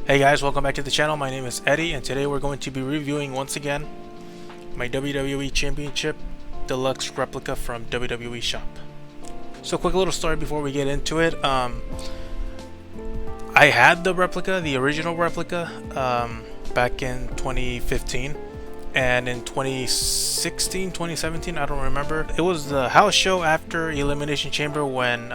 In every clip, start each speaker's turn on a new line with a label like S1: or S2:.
S1: Hey guys, welcome back to the channel. My name is Eddie, and today we're going to be reviewing once again my WWE Championship Deluxe Replica from WWE Shop. So quick little story before we get into it. I had the replica, the original replica, back in 2015, and in 2016, 2017, I don't remember. It was the house show after Elimination Chamber when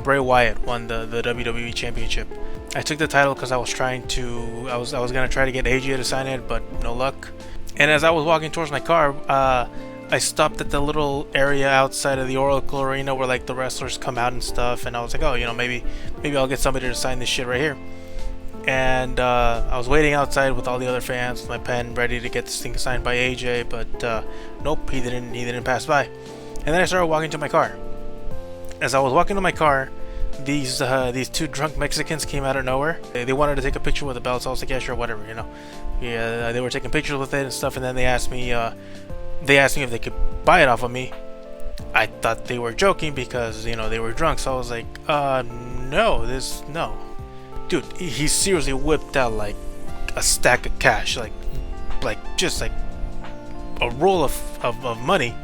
S1: Bray Wyatt won the WWE Championship. I took the title because I was gonna try to get AJ to sign it, but no luck. And as I was walking towards my car, I stopped at the little area outside of the Oracle Arena where like the wrestlers come out and stuff. And I was like, oh, maybe I'll get somebody to sign this shit right here. And I was waiting outside with all the other fans with my pen, ready to get this thing signed by AJ, but nope, he didn't pass by. And then I started walking to my car. As I was walking to my car, these two drunk Mexicans came out of nowhere. They wanted to take a picture with the belt, so I was like, yeah, sure, whatever, Yeah, they were taking pictures with it and stuff, and then they asked me if they could buy it off of me. I thought they were joking because they were drunk, so I was like, no. Dude, he seriously whipped out like a stack of cash, like just like a roll of money,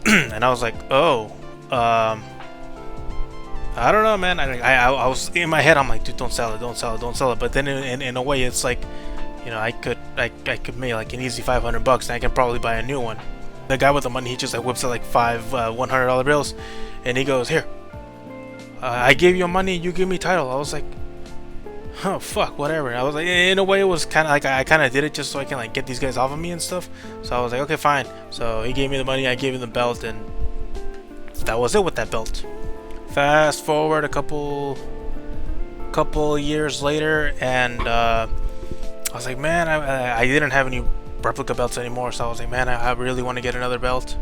S1: and I was like, oh, I don't know, man. I was in my head. I'm like, dude, don't sell it. But then in a way, it's like, I could make like an easy $500, and I can probably buy a new one. The guy with the money, he just like whips out like five $100 bills, and he goes, here, I gave you money, you give me title. I was like, oh fuck, whatever. I was like, in a way, it was kind of like I kind of did it just so I can like get these guys off of me and stuff. So I was like, okay, fine. So he gave me the money, I gave him the belt, and that was it with that belt. Fast forward a couple years later, and I was like, man, I didn't have any replica belts anymore, so I was like, man, I really want to get another belt.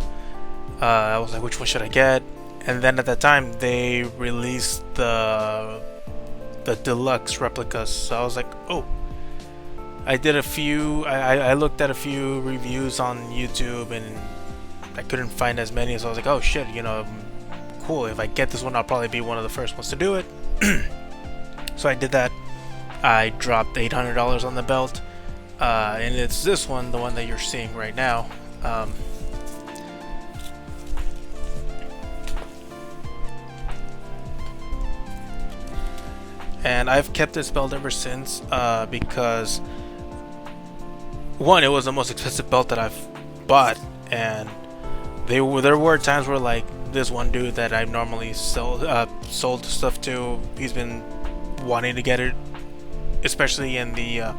S1: I was like, which one should I get? And then at that time, they released the deluxe replicas, so I was like, oh. I looked at a few reviews on YouTube, and I couldn't find as many, so I was like, oh shit, cool, if I get this one, I'll probably be one of the first ones to do it. So I did that. I dropped $800 on the belt, and it's this one, the one that you're seeing right now. And I've kept this belt ever since, because one, it was the most expensive belt that I've bought, and there were times where like this one dude that I normally sold stuff to, he's been wanting to get it, especially in the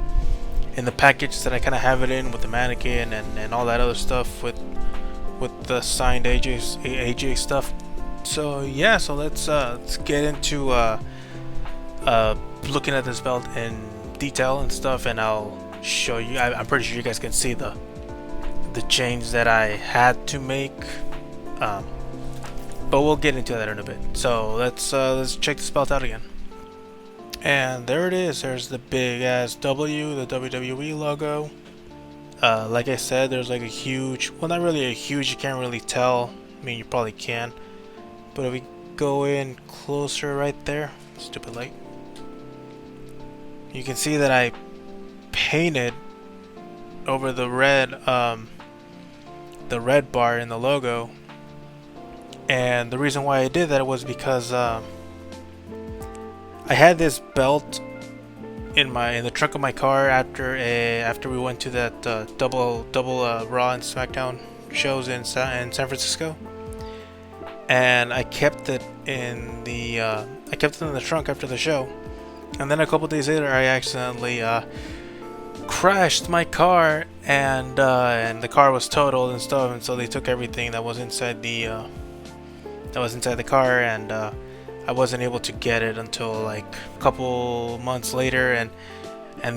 S1: package that I kind of have it in with the mannequin and all that other stuff with the signed AJ stuff. So yeah, so let's get into looking at this belt in detail and stuff, and I'll show you. I'm pretty sure you guys can see the change that I had to make. But we'll get into that in a bit. So let's check this belt out again. And there it is. There's the big ass W, the WWE logo. Like I said, there's like a huge, well, not really a huge, you can't really tell. I mean, you probably can. But if we go in closer right there, stupid light, you can see that I painted over the red bar in the logo. And the reason why I did that was because I had this belt in the trunk of my car after we went to that double Raw and SmackDown shows in San Francisco, and I kept it in the trunk after the show. And then a couple days later, I accidentally crashed my car, and the car was totaled and stuff, and so they took everything that was inside the car, and I wasn't able to get it until like a couple months later, and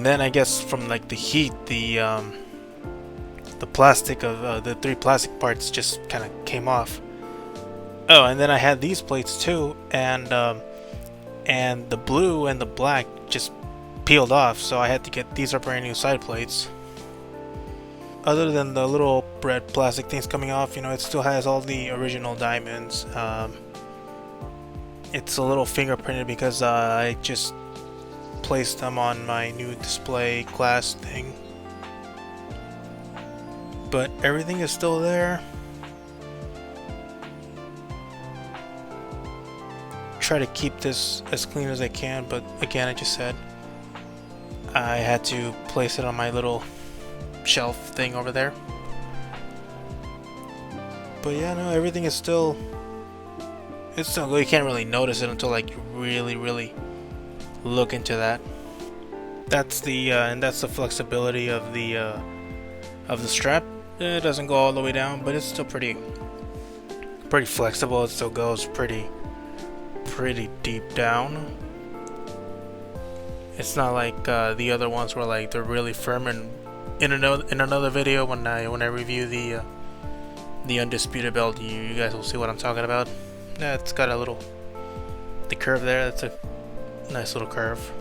S1: then I guess from like the heat, the plastic of the three plastic parts just kind of came off. Oh, and then I had these plates too, and the blue and the black just peeled off, so I had to get these are brand new side plates. Other than the little red plastic things coming off, it still has all the original diamonds. It's a little fingerprinted because I just place them on my new display glass thing. But everything is still there. Try to keep this as clean as I can, but again, I just said I had to place it on my little shelf thing over there. But yeah, no, everything is still, it's still good. You can't really notice it until like you really look into that. That's the and that's the flexibility of the strap. It doesn't go all the way down, but it's still pretty flexible. It still goes pretty deep down. It's not like the other ones where like they're really firm. And in another video when I review the Undisputed belt, you guys will see what I'm talking about. Yeah, it's got the curve there. That's a nice little curve.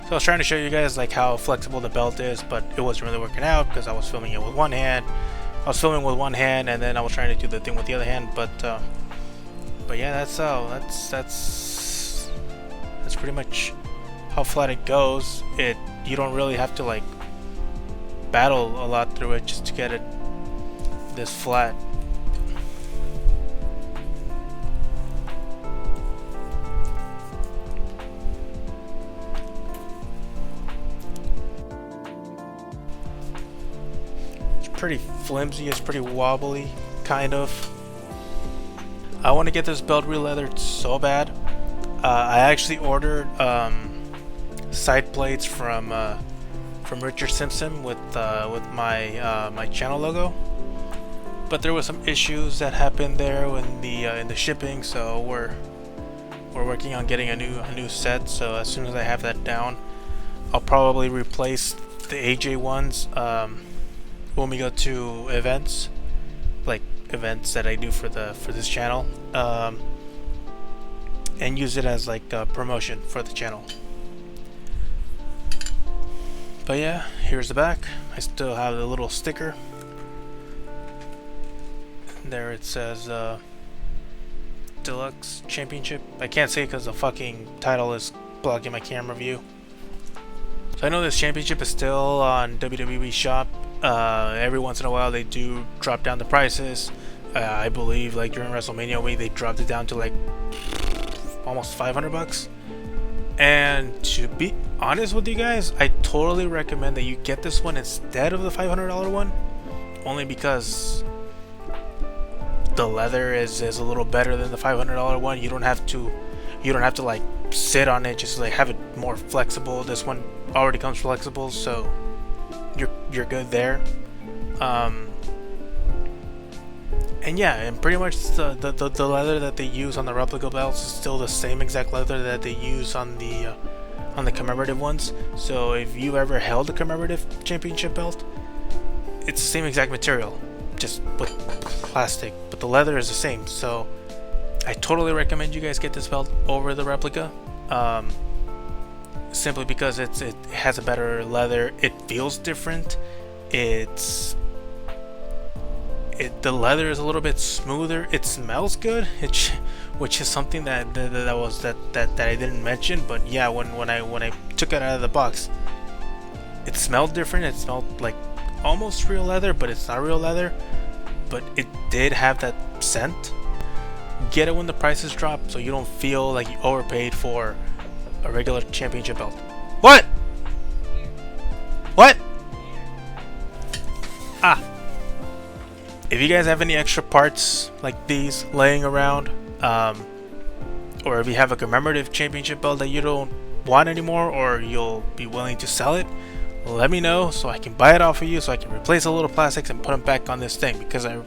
S1: So I was trying to show you guys like how flexible the belt is, but it wasn't really working out because I was filming it with one hand. I was filming with one hand, and then I was trying to do the thing with the other hand. But yeah, that's pretty much how flat it goes. You don't really have to like battle a lot through it just to get it this flat. Pretty flimsy, it's pretty wobbly, kind of. I want to get this belt re-leathered so bad. I actually ordered side plates from Richard Simpson with my channel logo, but there was some issues that happened there in the shipping, so we're working on getting a new set. So as soon as I have that down, I'll probably replace the AJ ones when we go to events, like events that I do for this channel, and use it as like a promotion for the channel. But yeah, here's the back. I still have the little sticker. There it says Deluxe Championship. I can't say because the fucking title is blocking my camera view. So I know this championship is still on WWE Shop. Every once in a while they do drop down the prices. I believe like during WrestleMania week they dropped it down to like almost $500. And to be honest with you guys, I totally recommend that you get this one instead of the $500 one, only because the leather is a little better than the $500 one. You don't have to like sit on it, just like have it more flexible. This one already comes flexible, so you're good there. And yeah, and pretty much the leather that they use on the replica belts is still the same exact leather that they use on the commemorative ones. So if you ever held a commemorative championship belt, it's the same exact material, just with plastic, but the leather is the same. So I totally recommend you guys get this belt over the replica, simply because it has a better leather. It feels different. The leather is a little bit smoother. It smells good, which is something that I didn't mention. But yeah, when I took it out of the box, it smelled different. It smelled like almost real leather, but it's not real leather. But it did have that scent. Get it when the prices drop, so you don't feel like you overpaid for a regular championship belt. What? Ah. If you guys have any extra parts like these laying around, or if you have a commemorative championship belt that you don't want anymore, or you'll be willing to sell it, let me know so I can buy it off of you, so I can replace the little plastics and put them back on this thing, because I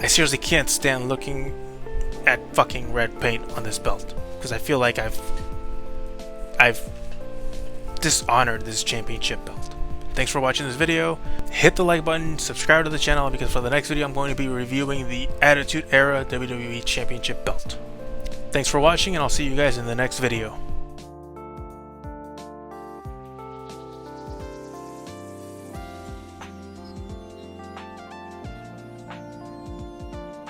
S1: seriously can't stand looking at fucking red paint on this belt, because I feel like I've dishonored this championship belt. Thanks for watching this video. Hit the like button, subscribe to the channel, because for the next video I'm going to be reviewing the Attitude Era WWE Championship belt. Thanks for watching, and I'll see you guys in the next video.